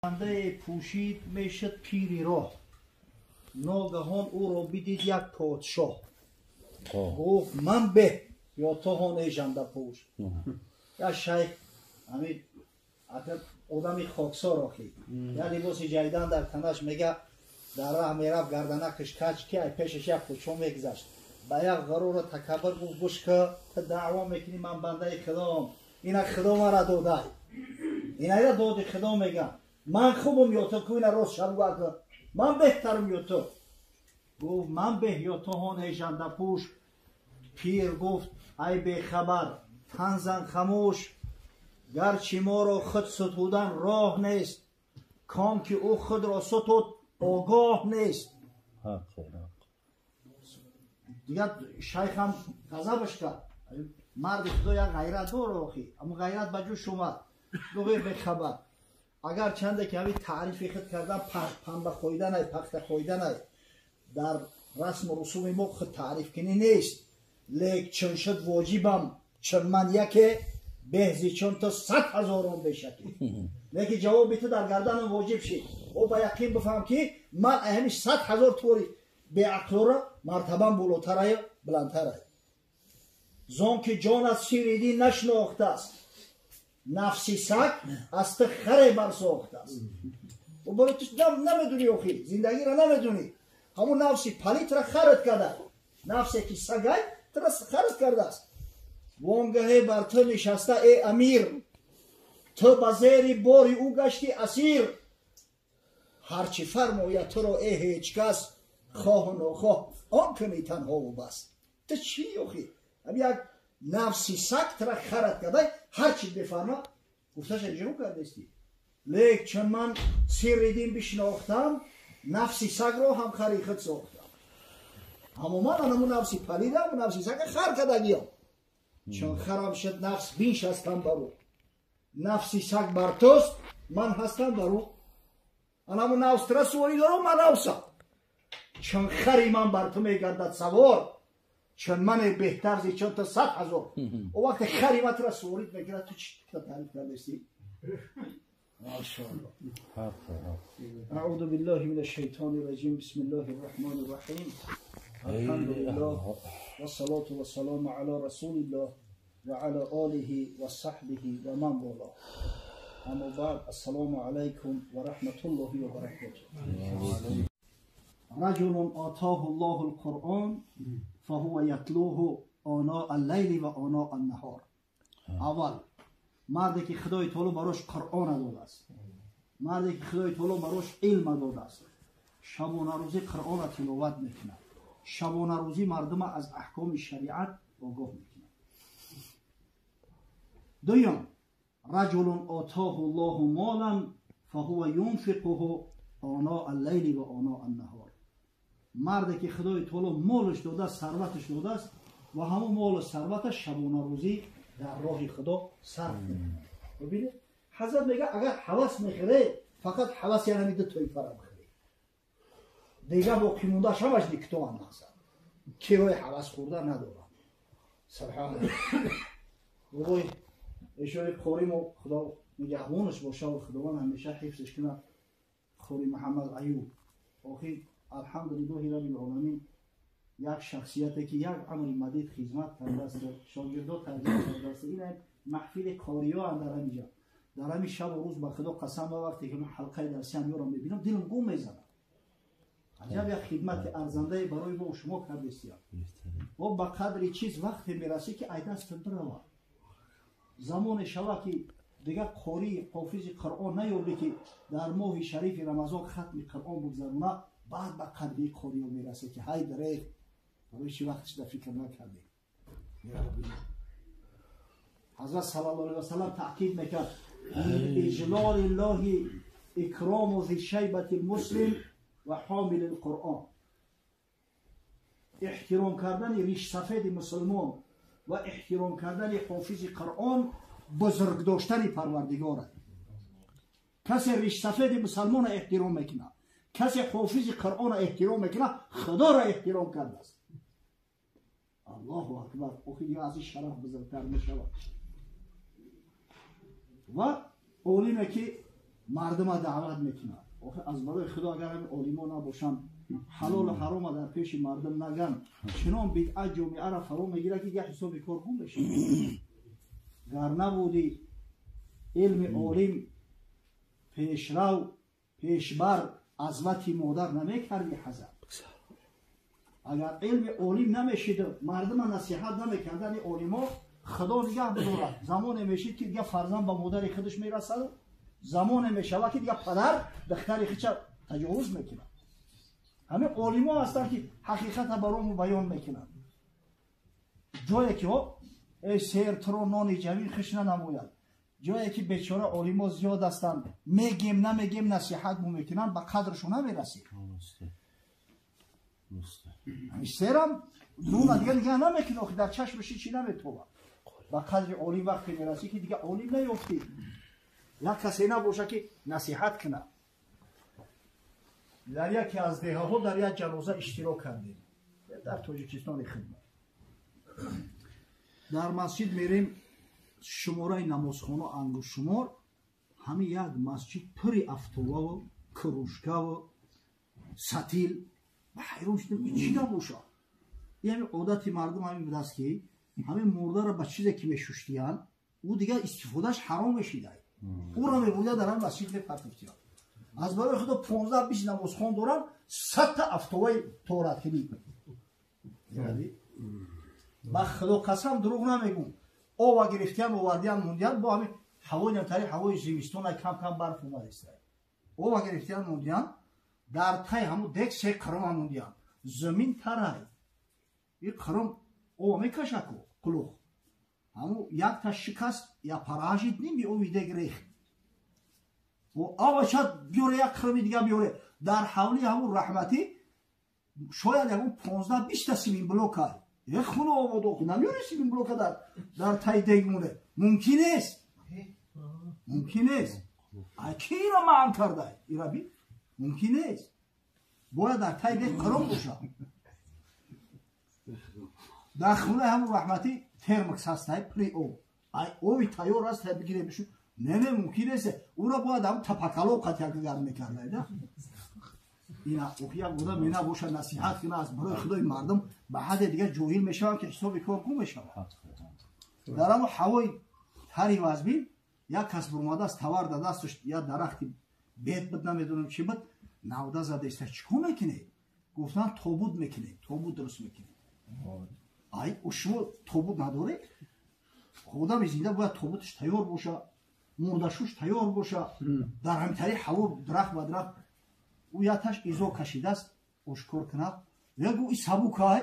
بنده پوشید میشد پیری راه، ناگهان او را بدید یک پادشاه. گفت من به یا تو هان ای ژنده پوش. یا شیخ همین آدمی خاکسار آخی یا لباس جدیدن در تنش میگه در راه میرفت گردنکش کج که پیشش یک پوچو میگذشت با یک غرور تکبر گفت گوش که دعوا میکنی من بنده خدام، اینا خدا مرا داده، اینا داده خدا میگم من خوبم یا تو که اینا راست شروع کن، من بهترم یا تو. گفت من به یا تو هان ای ژنده پوش. پیر گفت ای بی خبر تنزن خموش، گرچه ما را خود ستودن راه نیست، کام که او خود را ستود آگاه نیست. دیگه شیخ هم غضبش کرد، مرد خدا یک غیرت داره آخی، اما غیرت به جوش اومد. گفت بی خبر اگر چنده که همین تعریفی خود کردن پنبه خویدن ای پخته خویدن ای در رسم و رسوم ما خود تعریف کنی نیست، لیک چون شد واجبم چون من یکی بهزی چون تو 100,000 بشکی. لیکن جوابی تو در گردنم واجب شید او با یقین بفهم که من اهمیش 100,000 طوری به عقل را مرتبم بلوتره بلندتره. زان که جان از سیریدی نشناخته است، نفسی سگ از تو خره برساخته است. و برای تو نمیدونی آخی زندگی را نمیدونی، همون نفسی پلیت را خرد کرده، نفسی که سگی تو را خرد کرده است. وانگهی بر تو نشسته ای امیر، تو به زیر باری او گشتی اسیر. هرچی فرماید تو را ای هیچ کس، خواه و ناخواه آن کنی تنها و بس. تو چی آخی؟ هم یک نفسی سگ تو را خرد کرده، هرچی بفرما گفتش اجرا کردستی. لیک چون من سیر دین بشناختم، نفسی سگ را هم خریخت ساختم. اما من همون نفسی پلیدم و نفسی سگ خر کردگیم. چون خرم شد نفس بیش هستم برو، نفسی سگ بر توست من هستم برو. همون نفس ترا سواری دارم من نفسم، چون خری من بر تو میگردد سوار، چون من بهتر زی چون تو 100,000. او وقت خری من ترا سوارید میگرد تو چی تعریف کردستی؟ ماشاءالله. اعوذ بالله من الشیطان الرجیم. بسم الله الرحمن الرحیم. الحمد لله والصلاة والسلام على رسول الله وعلى آله وصحبه ومن والاه. اما بعد السلام علیکم و رحمت الله و برکاته. رجل آتاه الله القرآن فهو یتلوه آناء اللیل و آناء النهار. اول مردی که خدای تعالی براش قرآن داده است، مردی که خدای تعالی براش علم داده است، شبانه روزی قرآن تلاوت میکنه، شبانه روزی مردم از احکام شریعت آگاه میکنه. دویم رجل آتاه الله مالا فهو ینفقه آناء اللیل و آناء النهار. مردی که خدای تعالی مالش داده است، ثروتش داده است و همون مال و ثروتش شبانه روزی در راه خدا صرف میکنه. ببینید حضرت میگه اگر هوس میخره فقط هوس یعنی میده توی فرا بخری، دیگه باقی مونده شماش دیکتو هم نخصد که روی هوس خورده ندارم. سبحان الله. بگوی اشاره خوریم و خدا نگهبانش باشه و خداوند همیشه حفظش کنه. خوری محمد ایوب آخی الحمدلله رب العالمین یک شخصیتی که یک عمر مدید خدمت کرده است، شاگردان ترجمه کرده است. این محفل کاریا هم در اینجا در همین شب و روز به خدا قسم به وقتی که من حلقه درسی هم رو میبینم دلم گم میزنه. عجب یک خدمت ارزنده برای ما و شما کرده است. و به قدر چیز وقتی میرسی که ای دست دروا زمان شوا که دیگه قاری حافظ قرآن نیابی که در ماه شریف رمضان ختم قرآن بگذرونه، بعد به قدر قاری میرسی که های دره برای چی وقتش در فکر نکردی. حضرت صلی الله علیه و سلم تأکید میکرد اجلال الله اکرام ذی شیبة المسلم و حامل القرآن. احترام کردن ریش سفید مسلمان و احترام کردن حافظ قرآن بزرگ داشتن پروردگاره. کسی ریش سفید مسلمان احترام میکنه، کسی حافظ قرآن احترام میکنه، خدا را احترام کرده است. الله اکبر. اوخی از این شرف بزرگتر میشود. و علمی که مردم دعوت میکنن. از برای خدا اگر این عالما نباشن حلال و حرام در پیش مردم نگن چنان بدعت جامعه را فرا میگیره که یه حساب کار گم بشه. گر نبودی علم عالم پیشرو پیشبر عظمت مادر نمیکردی حضرت. اگر علم عالم نمیشید مردم نصیحت نمیکردن عالما خدا نگه بدارد. زمان میشید که دیگه فرزند به مادر خودش میرسد، زمان میشود که دیگه پدر دختر خودش تجاوز میکنه. همه عالما هستند که حقیقت برامون بیان میکنند. جایی که ای سیر ترو نان جوین خش ننماید، جایی که بیچاره عالما زیاد هستند میگیم نمیگیم نصیحت میکنن به قدرشون نمیرسید. سیرم نون دیگه نگه نمیکنه در چشمش چی نمیتونه. با قدر عالی وقتی میرسی که دیگه عالی نیفتی. یک کسی نباشه که نصیحت کنه. در یکی از دهه ها در یک جنازه اشتراک کردیم در تاجیکستان خدمت. در مسجد میریم شماره نمازخانه انگوش شمار همین یک مسجد پری افتوه و کروشکه و ستیل با حیران شدیم این چی نباشه. یعنی عادت مردم همین بود است که همین مرده را به چیزی که میشوشتیان او دیگه استفادهش حرام میشیده. او را میبوده در هم مسجد میپرتفتیان. از برای خدا 15-20 نمازخوان دارن 100 تا افتوای تورات کنی. با خدا قسم دروغ نمیگم. آوا گرفتیان آوردیان موندیان با همین هوای نمتری هوای زمستون کم کم برف اومده است. آوا گرفتیان موندیان در تای همون دک 3 کرم موندیان. زمین ترای. این کرم او میکشه کلوخ. همون یک تا شکست یا پراژید نمی او ویده گریخت. و آوا شد بیاره یک کرمی دیگه بیاره. در حولی همون رحمتی شاید همون 15-20 تا سیمین بلوک های. یک خونه آماده که نمیاره سیمین بلوک در تای دیگ مونه. ممکن است. ممکن است. اکی را معن کرده. ایرا بی؟ ممکن است. باید در تای دیگ کرم باشه. در خونه همون رحمتی ترمکس هست های پری او. اوی تایور هست های بگیره بشون. نه ممکن است. او را باید هم تپکلو قطعه گرم میکرده. اینا اوخیا بوده مینا باشه نصیحت کنه از برای خدای مردم به حد دیگه جوهیل میشن که حساب کار گم میشن. در همون هوای تری وزبین یک کس برماده است تور داده دستش یا درختی بیت بد نمیدونم چی بد نوده زده است چیکار میکنه؟ گفتن تابوت میکنه تابوت درست میکنه. ای او شما تابوت نداره؟ خدا میزیده باید تابوتش تیار باشه مردشوش تیار باشه در همین طریق هوا درخت و درخت او یاتش ایزو کشیده است اشکر کنه یا گو این سبوکای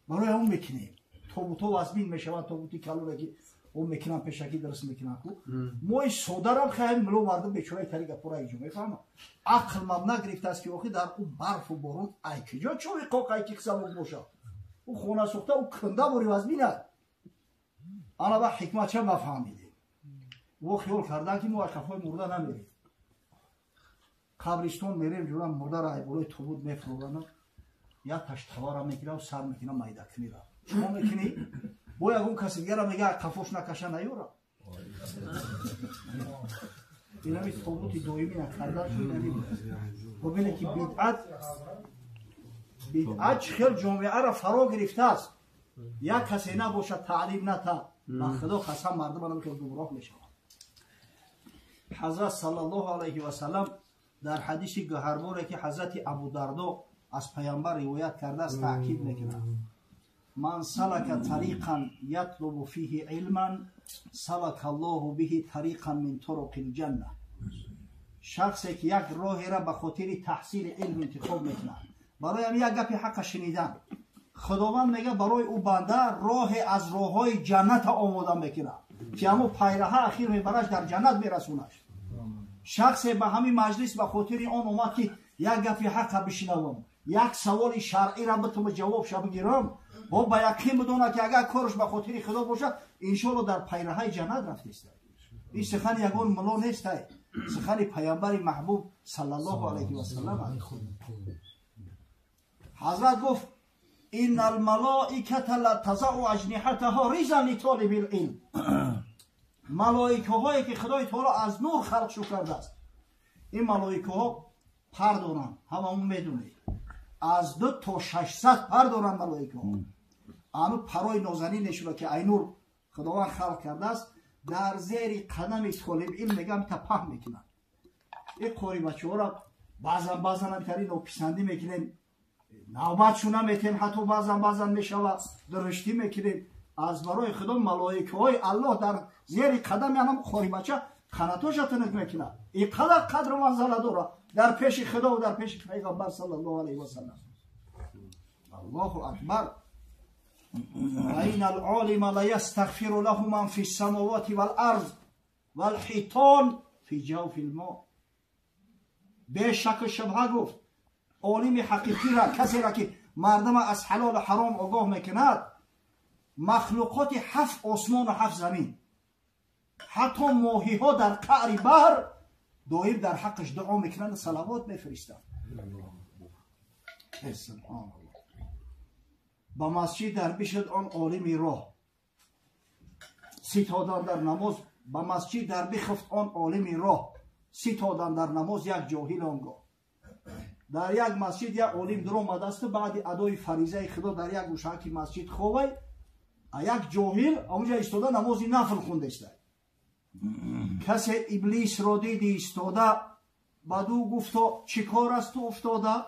برای اون میکنه تابوتو وزبین میشود تابوتی کلو که اون میکنن پیشکی درست میکنن کو ما سودارم خیلی ملو مردم بیچاره طریق پورا ایجو میفهمم عقل مم نگرفته است که وقتی در اون برف و بارون ای کجا چوری قاقای که سبوک باشه او خونه سوخته او کنده بری وزبینه انا با حکمت چه مفهمیدیم و خیال کردن که ما اشکافای مرده نمیریم قبرستون میریم جورا مرده را بالای تابوت میفروغن یا تشتوار میگیره و سر میکنه میدک میره شما میکنی باید اون کسی دیگه را میگه کفوش نکشه نیوره این همی تابوتی دویمی نکردن شد نمیده ببینه که بدعت خیلی جامعه را فرا گرفته است یا کسی نباشه تعلیم نتا من خدا قسم مردم را میکنه گمراه میشه. حضرت صلی الله علیه و سلم در حدیث گوهرباری که حضرت ابودردا از پیامبر روایت کرده است تاکید میکنه من سلک طریقا یطلب فیه علما سلک الله به طریقا من طرق الجنه. شخصی که یک راهی را به خاطر تحصیل علم انتخاب میکنه برای هم یک گپی حق شنیدن خداوند میگه برای او بنده راه از راههای جنت آماده میکنه که همون پیراه اخیر میبرش در جنت میرسونش. شخصی به همین مجلس به خاطر آن اومد که یک گپی حق بشنوم یک سوال شرعی را بتونم جواب شو بگیرم و با یقین بدونه که اگر کارش به خاطر خدا باشه ان شاء الله در پیراه جنت رفته است. این سخن یگان ملا نیست سخن پیامبر محبوب صلی الله علیه و سلم. حضرت گفت ان الملائکه لا تضع اجنحتها رضا لطالب العلم. ملائکه هایی که خدای تعالی از نور خلق شو کرده است این ملائکه ها پر دارن، هممون میدونید از 2 تا 600 پر دارن ملائکه ها. اما پرای نازنینش رو که اینور خداوند خلق کرده است در زیر قدم طالب علم میگم تا پهن میکنن. این قاری بچه ها را بعضا هم کاری ناپسندی میکنیم، نوبتشون هم میتیم، حتی بعضا میشوه درشتی میکنیم. از برای خدا ملائکه های الله در زیر قدم هم قاری بچه خانتاش تنک میکنه. این قدر منزله داره در پیش خدا و در پیش پیغمبر صلی الله علیه و سلم. الله اکبر. این العالم لا یستغفر له من فی السماوات والارض والحیطان فی جوف الماء. به شک و شبهه گفت عالم حقیقی را، کسی را که مردم از حلال و حرام آگاه میکند، مخلوقات 7 آسمان و 7 زمین، حتی ماهی ها در قعر بحر دایم در حقش دعا میکنند، صلوات میفرستند. سبحان الله. با مسجد در بشد آن عالمی راه، ستادن در نماز. با مسجد در بخفت آن عالمی راه، ستادن در نماز یک جاهل آنگاه. در یک مسجد یک عالم در آمده است، بعد ادای فریضه خدا در یک گوشه مسجد خوبه، یک جاهل اونجا ایستاده نماز نفل خونده است. کسی ابلیس را دید ایستاده، بعدو گفتا چی کار است تو افتاده؟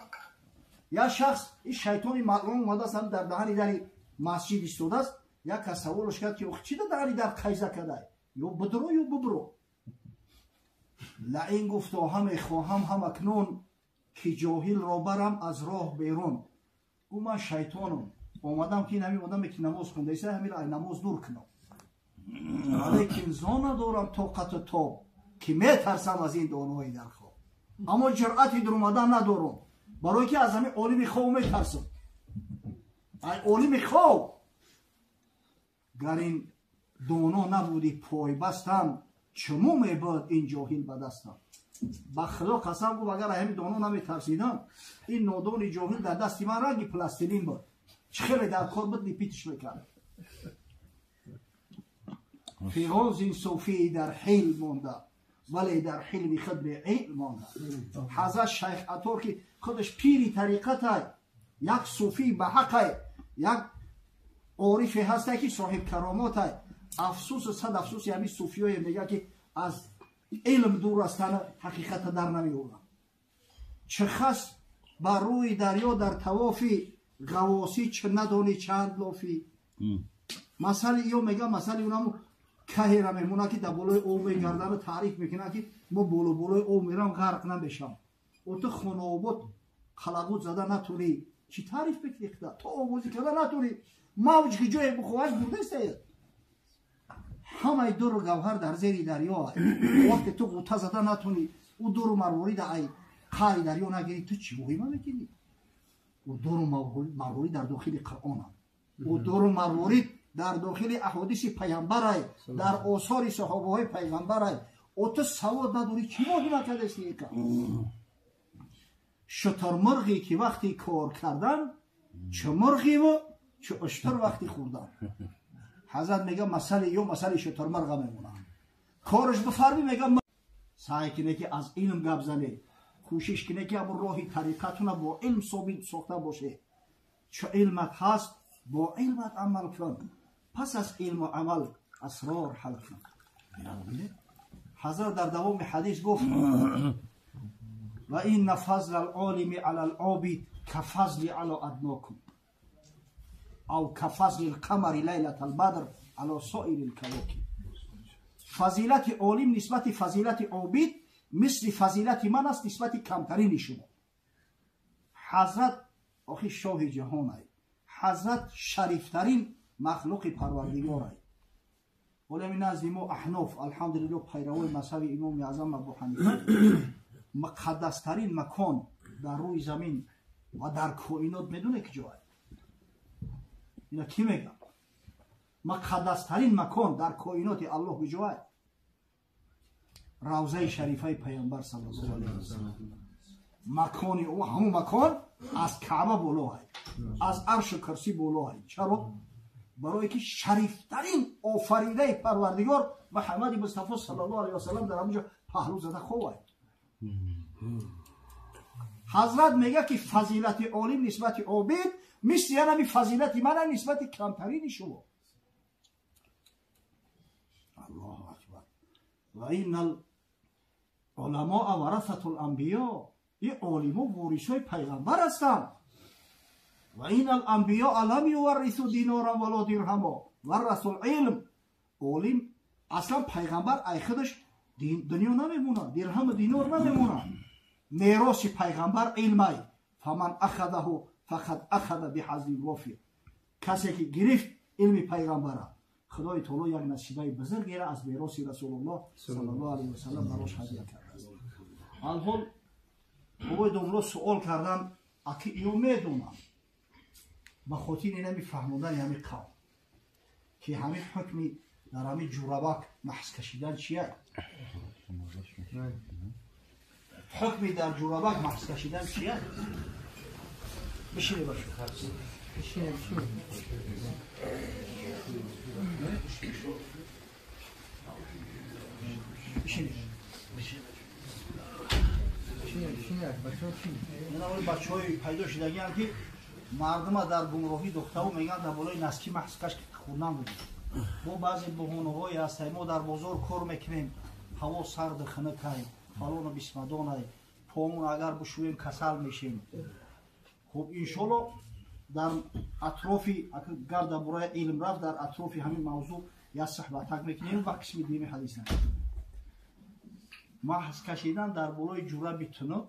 یا شخص این شیطانی ملعون اومده است در دهنی در مسجد ایستاده است. یک کس سوالش کرد که چی در دهنی در قیزه کرده؟ یا بدرو یا ببرو. لعین گفتا هم خواهم هم اکنون که جاهل را برم از راه بیرون. او من شیطانم اومدم که نمی اومدم که نماز خونده است، همین نماز دور کنم، لیکن زان ندارم طاقت تاب که میترسم از این دانایی در خواب. اما جرأتی در اومدن ندارم، برای که از همین عالم خواب میترسم. ای عالم خواب، گر این دانا نبودی پای بستم، چمو میبود این جاهل بدستم. با خدا قسم گفت اگر همین دانا نمیترسیدم، این نادان جاهل در دستی من رنگ پلاستیلین بود، خیلی در کار بود لیپیتش میکرد. فیروز این صوفی در حیل مانده، ولی در حلم خود به علم مانده. حضرت شیخ عطار که خودش پیری طریقت های، یک صوفی به حق های، یک عارفی هسته که صاحب کرامات های. افسوس و صد افسوس یعنی صوفی های میگه که از علم دور هستن، حقیقت در نمیورن. چه خس بر روی دریا در توافی، غواسی چه ندانی چند لافی. مثل ایو میگه، مثل اونم که را میمونه که در بالای او میگردن و تعریف میکنه که ما بالای او میرم غرق نمیشم. و تو خانوبت خلقوت زده نتونی چی تعریف بکنی؟ تو آوازی کرده نتونی، موج که جای بخواهش بوده است. همه دور گوهر در زیر دریا، وقتی تو غوطه زده نتونی او دور مروارید ای خاری دریا نگیری، تو چی بویی ما میکنی؟ و دور مروارید در داخل قرآن هم، و دور مروارید در داخل احادیث پیغمبر، در آثار صحابه های پیغمبر. او تو سواد نداری چی ماهی نکرده است؟ شترمرغی که وقتی کار کردن، چه مرغی و چه اشتر وقتی خوردن. حضرت میگه مسئله یا مسئله شترمرغ میمونه، کارش بفرمی میگه سعی کنه که از علم گپ زنه، کوشش کنه که ابو راهی طریقتون با علم ثابت ساخته باشه. چه علمت هست با علمت عمل کن، پس از علم و عمل اسرار حل کن. حضرت در دوام حدیث گفت و این فضل العالم علی العابد کفضل علی ادناکم، او کفضل القمر لیلة البدر علی سایر الکواکب. فضیلت عالم نسبت فضیلت عابد مثل فضیلت من است نسبت کمترین شما. حضرت آخی شاه جهان است، حضرت شریفترین مخلوق پروردگار است. ولی من از ما احناف الحمدلله پیروان مذهب امام اعظم ابو حنیفه، مقدسترین مکان در روی زمین و در کائنات میدونه که جای اینا کی میگه؟ مقدسترین مکان در کائنات الله که جای روضه شریفه پیامبر صلی الله علیه و سلم. مکان او همون مکان از کعبه بالا است، از عرش و کرسی بالا است. چرا؟ برای که شریفترین آفریده پروردگار محمد مصطفی صلی الله علیه و سلم در همونجا پهلو زده خواه است. حضرت میگه که فضیلت عالم نسبت عابد مثل یعنی فضیلت من نسبت کمترین شما. الله اکبر. و این العلماء ورثة الانبیاء، این عالما وارثای پیغمبر هستند. و این الانبیاء لم یورثوا دینارا ولا درهما ورثوا العلم. عالم اصلا پیغمبر ای خودش دنیا نمیمونه، درهم دینار نمیمونه. میراث پیغمبر علمای فمن اخذه فقد اخذ بحظ وافر. کسی که گرفت علم پیغمبر خدای تعالی یک نصیبه بزرگی را از میراث رسول الله صلی الله علیه و سلم براش هدیه کرده است. الحال بابای دوملو سوال کردن اکی ایو میدونم به خاطر اینمی فهموندن همین قوم که همین حکمی در همین جورابک محض کشیدن چیه؟ حکمی در جورابک محض کشیدن چیه؟ بشینی باشو بشینی این بچه های پیدا شدگی هم که مردم در گمراهی دخته و میگن در بالای نسکی محض کش خوندن بودیم. ما بعضی بهونه های هستیم، ما در بازار کار میکنیم، هوا سرد خنک هایی فلان و بسمدان هایی، پامون اگر بشویم کسل میشیم. خب انشالله در اطرافی اگر در برای علم رفت در اطرافی همین موضوع یا صحبتک میکنیم و قسم دینی حدیث نکنیم. محض کشیدن در بالای جوراب تنک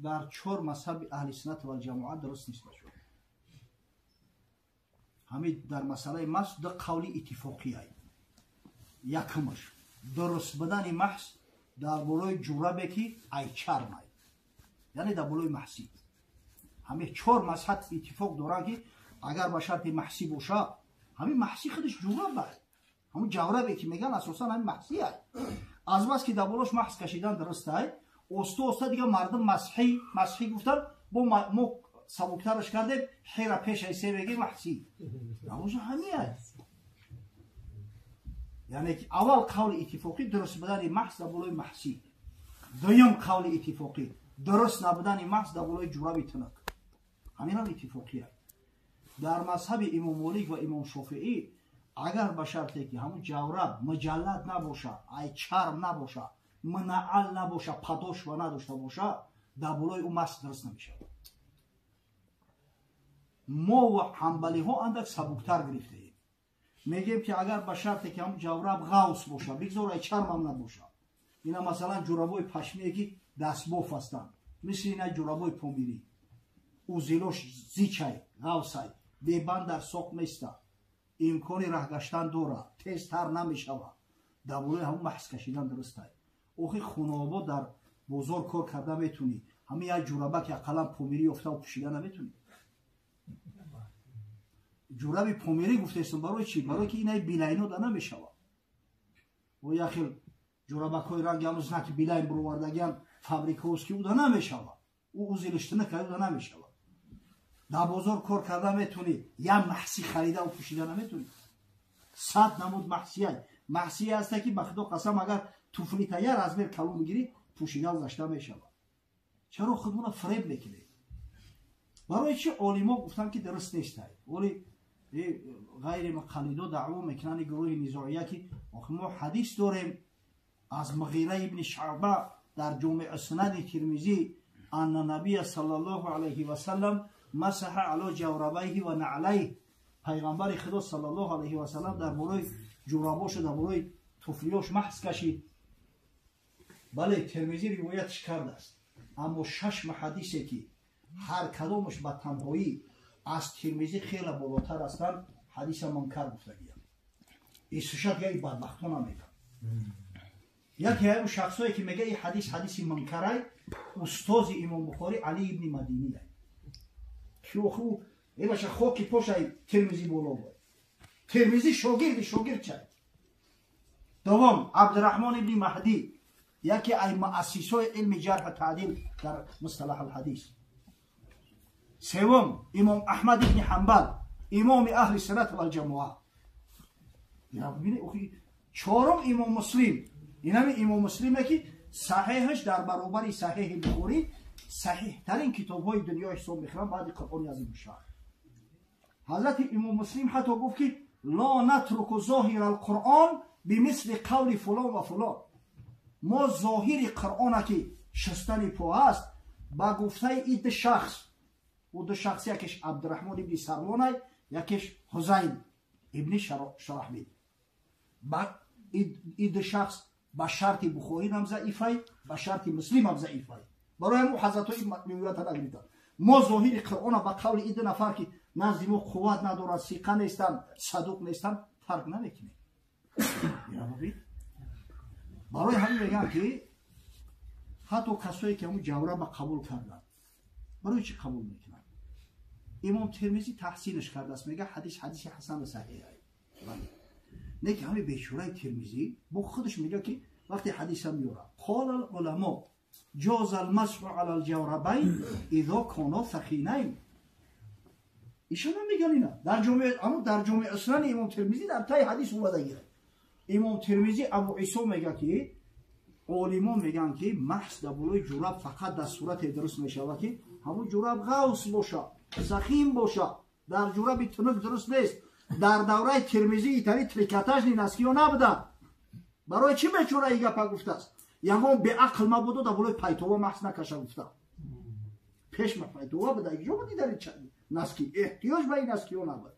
در 4 مذهب اهل سنت و جماعت درست نیست باشد. همین در مسئله محض دو قولی اتفاقی هست. یکمش درست بدن محض در بالای جورابی که ای چرم هست، یعنی در بالای محضی. همین 4 مذهب اتفاق دارن که اگر به شرط محضی باشه، همین محضی خودش جوراب هست، همون جورابی که میگن اساسا همین محضی هست. از بس که در بالاش محض کشیدن درست هست، اوستا دیگه مردم مسیحی گفتن ما سبکترش کردیم خیره پیش ایسه بگی محضی. نموزه همین هست. یعنی که اول قول اتفاقی درست بدن محض در بالای محضی. دویم قول اتفاقی درست نبودن محض در بالای جوراب تنک. همین هم اتفاقی هست. در مذهب امام مالک و امام شافعی اگر به شرطی که همون جوراب مجلد نباشه، ای چرم نباشه، منعل نباشه، پداش و نداشته باشه، در بالای اون محض درست نمیشه. ما و حنبلی ها اندک سبکتر گرفته ایم. میگیم که اگر به شرطی که همون جوراب غوص باشه، بگذار ای چرم هم نباشه. اینا مثلا جورابای پشمی که دستباف هستن، مثل اینا جورابای پومیری، او زیلوش زیچای غوصای بیبند در ساق میسته، امکانی راه گشتن داره، تیزتر نمیشوه، در بالای همون محض کشیدن درست است. اوخی خونابا در بازار کار کرده میتونی، همین یک جورابک یک قلم پومیری افته و پوشیده نمیتونی. جورابی پومیری گفته استم برای چی؟ برای که اینای بیلاینو دا نمیشوه. و یا خیل جورابک های رنگ هموز نکی بیلاین برواردگیان فابریکوز که او دا نمیشوه، او زیلشتنه که او دا نمیشوه. در بازار کار کرده میتونی، یا محسی خریده و پوشیده نمیتونی. 100 نمود محسی هست. محسی هسته که بخدا قسم اگر توفلی تایر از بیر کلون بگیری پوشیده و گشته میشوه. چرا خودمون فریب میکنی؟ برای چی عالما گفتن که درست نیست هست. ولی غیر مقلدو دعوا میکنن گروه نزاعیه که ما حدیث داریم از مغیره ابن شعبه در جامع سند ترمذی ان نبی صلی الله علیه و سلم مسح علی جوربیه و نعلیه. پیغمبر خدا صلی الله علیه و سلم در بالای جوراباش و در بالای توفلیاش محض کشید. بله ترمذی روایتش کرده است، اما 6 حدیثی که هر کدامش به تنهایی از ترمذی خیلی بالاتر هستند حدیث منکر گفتگیه. این سوشت یه بدبختانه میگن. یکی از شخصایی که میگه این حدیث منکره استاد امام بخاری علی ابن مدینی است. شوخو این باشه خوکی پوشای ترمذی بالا بود. ترمذی شاگرد چه؟ دوم عبدالرحمن ابن مهدی یکی از مؤسسای علم جرح و تعدیل در مصطلح الحدیث. سوم امام احمد ابن حنبل امام اهل سنت و الجماعه. یا ببینید چهارم امام مسلم. اینم امام مسلمه که صحیحش در برابر صحیح بخاری صحیح ترین کتاب های دنیا حساب میکنن بعد قرآن عظیم شان. حضرت امام مسلم حتی گفت که لا نترک ظاهر القرآن بمثل قول فلان و فلان. ما ظاهر قرآن که شستن پا است با گفته این شخص و دو شخص، یکیش عبدالرحمن ابن سرلان، یکیش حسین ابن شرحبیل. بعد این دو شخص با شرط بخاری هم ضعیفه، با شرط مسلم هم ضعیفه. برای همون حضرت های میگوید نگریدن ما ظاهر قرآن با قول این دو نفر که نزد ما قوت ندارن، ثقه نیستن، صدوق نیستن ترک نمیکنیم. برای همین میگم که حتی کسایی که همون جوره با قبول کردن برای چی قبول میکنن؟ امام ترمذی تحسینش کرده است، میگه حدیث حسن و صحیحه. نه که همین بیچاره ترمذی با خودش میگه که وقتی حدیث هم میاره قال العلماء جاز المسح على الجوربین اذا كانا ثقیلین. ایشون هم میگن اینا در جامع اسنان امام ترمذی در تای حدیث اومده گیره. امام ترمذی ابو عیسی میگه که عالمان میگن که محض در بالای جورب فقط در صورت درست میشود که همون جورب غوص باشه، سخیم باشه، در جورب تنک درست نیست. در دوره ترمذی ایتری تریکاتاژ نسکی ها نبودن. برای چی میچوره ایگه پا گفته است؟ یگان به عقل ما بودو در بالای پایتوها محض نکشه گفته. پیش ما پایتوها بوده ایجا بودی در نسکی احتیاج به این نسکی ها نبود.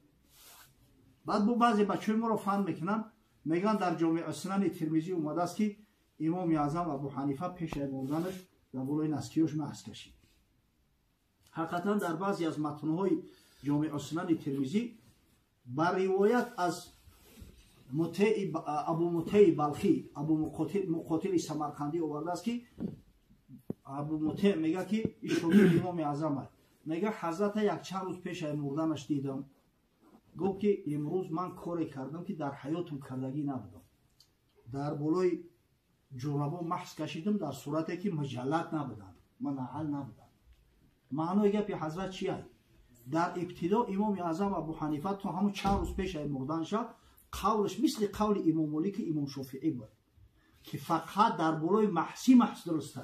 بعد با بعضی بچه ما رو فهم میکنن میگن در جامع اسنان ترمذی اومده است که امام اعظم ابو حنیفه پیش مردنش در بالای نسکیوش محض کشید. حقیقتا در بعضی از متن‌های جامع اسنان ترمذی بر روایت از ابو مطیع بلخی، ابو مقاتل سمرقندی آورده است که ابو مطیع میگه که این شاگرد امام اعظم است. میگه حضرت یک چند روز پیش مردنش دیدم، گفت که امروز من کاری کردم که در حیاتم کردگی نبودم. در بالای جوربا محض کشیدم در صورتی که مجلد نبودن، منعل نبودن. معنای گپی حضرت چیه؟ در ابتدا امام اعظم ابو حنیفه تو همون چند روز پیش مردن شد قولش مثل قول امام مالک امام شافعی بود که فقط در بالای محسی درسته،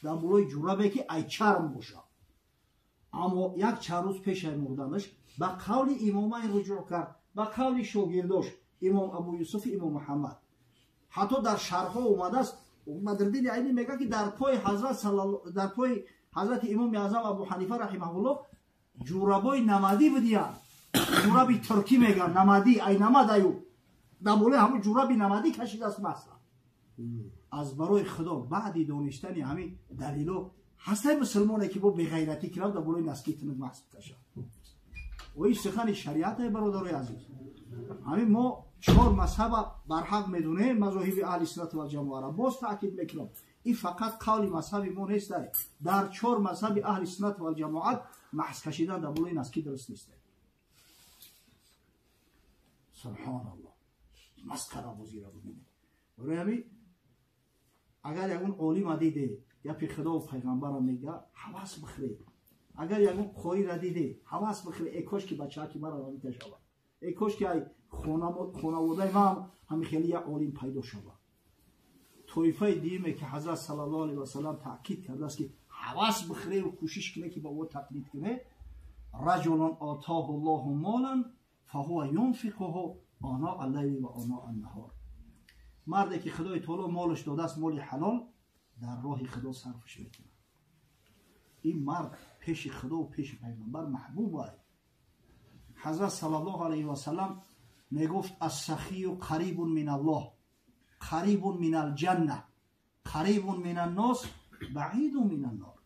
در بالای جوربی که ای چرم باشه. اما یک چند روز پیش مردنش با قول امامین رجوع کرد، با قول شاگرداش امام ابو یوسف امام محمد. حتی در شرح ها اومده است بدرالدین عینی میگه که در پای حضرت امام اعظم ابو حنیفه رحمه الله جوربای نمدی بودیان. جوربی ترکی میگن نمدی، ای نمد ایو در بالای همون جوربی نمدی کشیده است. مثلا از برای خدا بعدی دانستن همین دلیلو هسته مسلمانه که با بغیرتی کرد در بالای نسکی تنگ محض کشه و این سخن شریعت برادرای عزیز. همین ما 4 مذهب برحق میدونه مذاهب اهل سنت و جماعه را باز تاکید میکنم این فقط قول مذهب ما نیست. در 4 مذهب اهل سنت و جماعت محض کشیدن در بالای نسکی درست نیست. سبحان الله مسخره بازی را ببینید. برای همین اگر یکون عالم دیده یا پی خدا و پیغمبر میگه حواس بخری، اگر یکون قاری را دیده حواس بخری ای کاش که بچه ها که مرا رامی تشاوه، ای کاش که خانواده ما همین خیلی یک عالم پیدا شده. طایفه دیمه که حضرت صلی الله علیه و سلم تاکید کرده است که حواس بخری و کوشش کنه که با او تقلید کنه. رجل آتاه الله مالا فهو ينفقه آناء اللیل و آناء النهار. مردی که خدای تعالی مالش داده است مال حلال در راه خدا صرفش میکنه. این مرد پیش خدا و پیش پیغمبر محبوب است. حضرت صلی الله علیه و سلم میگفت السخی قریب من الله قریب من الجنه قریب من الناس بعید من النار.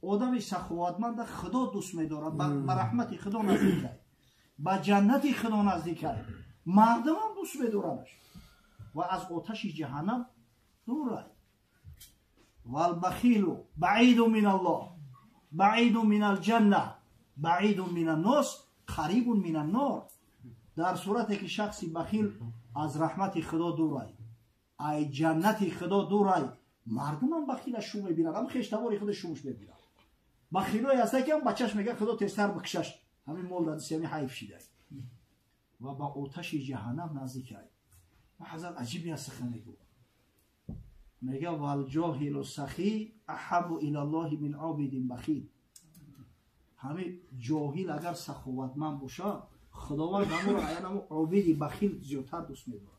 آدم سخاوتمند خدا دوست می‌دارد، به رحمت خدا نزدیکه، به جنت خدا نزدیکه، مردم هم دوست می‌دارنش و از آتش جهنم دور است. والبخیل بعید من الله بعید من الجنه بعید من الناس قریب من النار. در صورتی که شخصی بخیل از رحمت خدا دور است، ای جنت خدا دور است، مردم هم بخیل شو می‌بینن، هم خشتواری خود شوش می‌بینن. بخیلای هسته که هم بچهش میگه خدا تستر بکشش، همین مول دادسی همین حیف شده و با آتش جهنم نزدیک است. و حضرت عجیبی از سخن میگو. میگه والجاهل السخی احب الی الله من عابد بخیل. همین جاهل اگر سخاوتمند باشه خداوند همون رو عیان عابد بخیل زیادتر دوست می‌داره.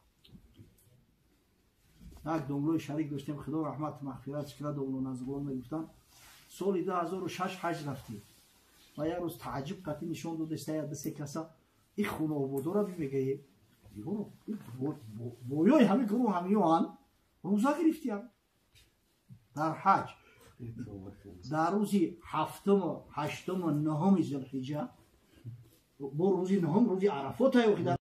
یک داملوی شریک داشتیم خدا رحمت مغفرت کنه، داملو نزدگان میگفتن سال 2006 حج رفتیم و یک روز تعجب کردی نشون داد استاید دست کسا این خونه آبادو را میگه یورو بویای همه گروه همیان روزا گرفتیم در حج در روزی هفتم و هشتم و نهم ذوالحجه با روزی نهم روزی عرفات